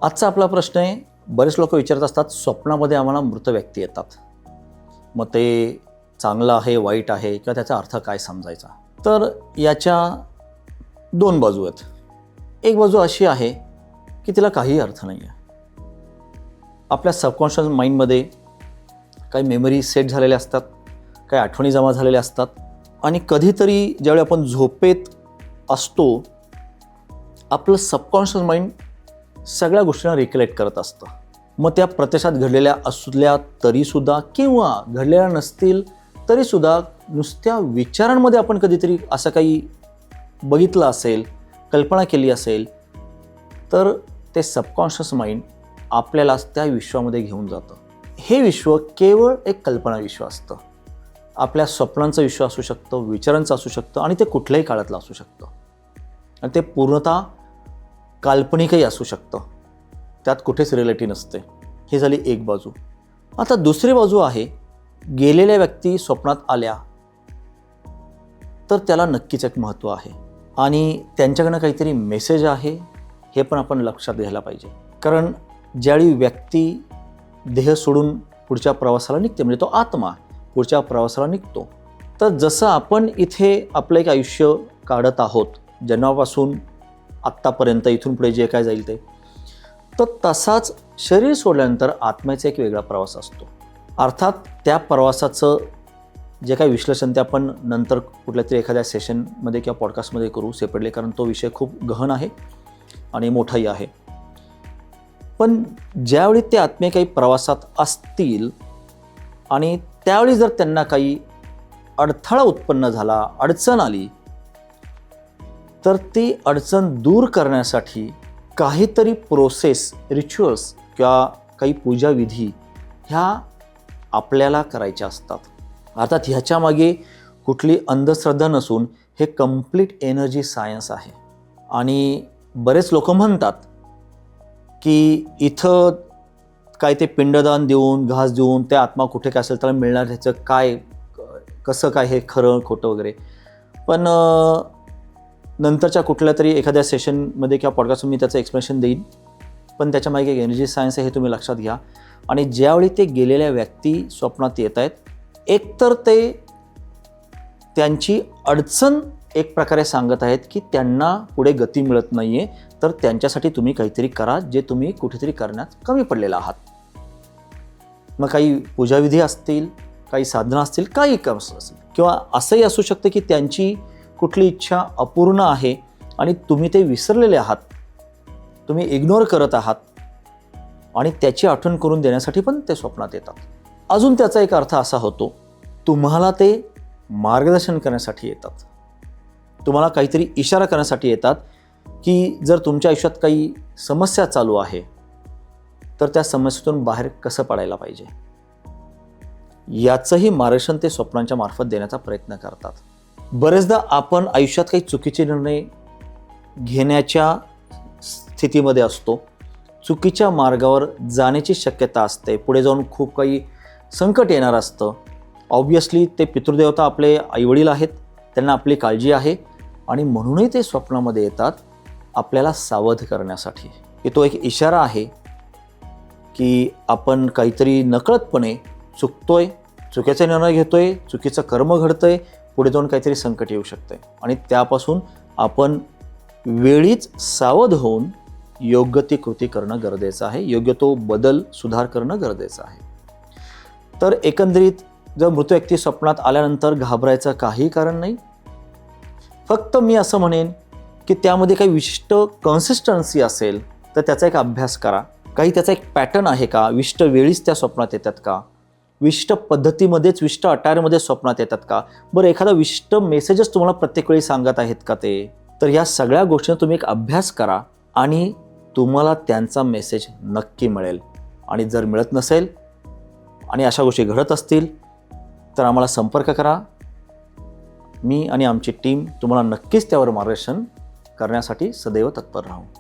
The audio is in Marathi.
आजचा आपला प्रश्न आहे, बरेच लोक विचारत असतात स्वप्नामध्ये आम्हाला मृत व्यक्ती येतात, मग ते चांगलं आहे वाईट आहे किंवा त्याचा अर्थ काय समजायचा. तर याच्या दोन बाजू आहेत. एक बाजू अशी आहे की तिला काही अर्थ नाही आहे. आपल्या सबकॉन्शियस माइंडमध्ये काही मेमरी सेट झालेल्या असतात, काही आठवणी जमा झालेल्या असतात आणि कधीतरी ज्यावेळी आपण झोपेत असतो आपलं सबकॉन्शियस माइंड सगळ्या गोष्टींना रिकलेक्ट करत असतं. मग त्या प्रत्यक्षात घडलेल्या असल्या तरीसुद्धा किंवा घडलेल्या नसतील तरीसुद्धा नुसत्या विचारांमध्ये आपण कधीतरी असं काही बघितलं असेल, कल्पना केली असेल, तर ते सबकॉन्शियस माइंड आपल्याला त्या विश्वामध्ये घेऊन जातं. हे विश्व केवळ एक कल्पना विश्व असतं. आपल्या स्वप्नांचं विश्व असू शकतं, विचारांचं असू शकतं आणि ते कुठल्याही काळातलं असू शकतं आणि ते पूर्णतः काल्पनिकही असू शकतं. त्यात कुठेच रिॲलिटी नसते. ही झाली एक बाजू. आता दुसरी बाजू आहे, गेलेल्या व्यक्ती स्वप्नात आल्या तर त्याला नक्कीच एक महत्त्व आहे आणि त्यांच्याकडनं काहीतरी मेसेज आहे हे पण आपण लक्षात घ्यायला पाहिजे. कारण ज्यावेळी व्यक्ती देह सोडून पुढच्या प्रवासाला निघते, म्हणजे तो आत्मा पुढच्या प्रवासाला निघतो, तर जसं आपण इथे आपलं एक आयुष्य काढत आहोत जन्मापासून आत्तापर्यंत, इथून पुढे जे काय जाईल ते, तर तसाच शरीर सोडल्यानंतर आत्म्याचा एक वेगळा प्रवास असतो. अर्थात त्या प्रवासाचं जे काही विश्लेषण ते आपण नंतर कुठल्या तरी एखाद्या सेशनमध्ये किंवा पॉडकास्टमध्ये करू सेपरेटली, कारण तो विषय खूप गहन आहे आणि मोठाही आहे. पण ज्यावेळी ते आत्मे काही प्रवासात असतील आणि त्यावेळी जर त्यांना काही अडथळा उत्पन्न झाला, अडचण आली, तर ती अडचण दूर करण्यासाठी काहीतरी प्रोसेस, रिच्युअल्स किंवा काही पूजाविधी ह्या आपल्याला करायच्या असतात. अर्थात ह्याच्यामागे कुठली अंधश्रद्धा नसून हे कम्प्लीट एनर्जी सायन्स आहे. आणि बरेच लोक म्हणतात की इथं काय ते पिंडदान देऊन, घास देऊन त्या आत्मा कुठे काय असेल त्याला मिळणार, ह्याचं काय कसं काय हे खरं खोटं वगैरे. पण नंतरच्या कुठल्या तरी एखाद्या सेशनमध्ये किंवा पॉडकास्टमध्ये मी त्याचं एक्सप्लेनेशन देईन. पण त्याच्यामागे एक एनर्जी सायन्स आहे हे तुम्ही लक्षात घ्या. आणि ज्यावेळी ते गेलेल्या व्यक्ती स्वप्नात येत आहेत, एकतर ते त्यांची अडचण एक प्रकारे सांगत आहेत की त्यांना पुढे गती मिळत नाही आहे, तर त्यांच्यासाठी तुम्ही काहीतरी करा जे तुम्ही कुठेतरी करण्यात कमी पडलेला आहात. मग काही पूजाविधी असतील, काही साधनं असतील, काही काम असेल, किंवा असंही असू शकतं की त्यांची कुठली इच्छा अपूर्ण आहे आणि तुम्ही ते विसरलेले आहात, तुम्ही इग्नोर करत आहात आणि त्याची आठवण करून देण्यासाठी पण ते स्वप्नात येतात. अजून त्याचा एक अर्थ असा होतो, तुम्हाला ते मार्गदर्शन करण्यासाठी येतात, तुम्हाला काहीतरी इशारा करण्यासाठी येतात की जर तुमच्या आयुष्यात काही समस्या चालू आहे तर त्या समस्येतून बाहेर कसं पडायला पाहिजे, याचंही मार्गदर्शन ते स्वप्नांच्या मार्फत देण्याचा प्रयत्न करतात. बरेचदा आपण आयुष्यात काही चुकीचे निर्णय घेण्याच्या स्थितीमध्ये असतो, चुकीच्या मार्गावर जाण्याची शक्यता असते, पुढे जाऊन खूप काही संकट येणार असतं. ऑब्व्हियसली ते पितृदेवता आपले आईवडील आहेत, त्यांना आपली काळजी आहे आणि म्हणूनही ते स्वप्नामध्ये येतात आपल्याला सावध करण्यासाठी. की तो एक इशारा आहे की आपण काहीतरी नकळतपणे चुकतोय, चुकीचा निर्णय घेतोय, चुकीचं कर्म घडतंय, पुढे जाऊन काहीतरी संकट येऊ शकतंय आणि त्यापासून आपण वेळीच सावध होऊन योग्य ती कृती करणं गरजेचं आहे, योग्य तो बदल, सुधार करणं गरजेचं आहे. तर एकंदरीत जर मृत व्यक्ती स्वप्नात आल्यानंतर घाबरायचं काही कारण नाही. फक्त मी असं म्हणेन की त्यामध्ये काही विशिष्ट कन्सिस्टन्सी असेल तर त्याचा एक अभ्यास करा. काही त्याचा एक पॅटर्न आहे का, विशिष्ट वेळीच त्या स्वप्नात येतात का, विशिष्ट पद्धतीमध्येच विशिष्ट अटायरमध्ये स्वप्नात येतात का, बरं एखादा विशिष्ट मेसेजेस तुम्हाला प्रत्येक वेळी सांगत आहेत का ते. तर ह्या सगळ्या गोष्टींचा तुम्ही एक अभ्यास करा आणि तुम्हाला त्यांचा मेसेज नक्की मिळेल. आणि जर मिळत नसेल आणि अशा गोष्टी घडत असतील तर आम्हाला संपर्क करा. मी आणि आमची टीम तुम्हाला नक्कीच त्यावर मार्गदर्शन करण्यासाठी सदैव तत्पर राहू.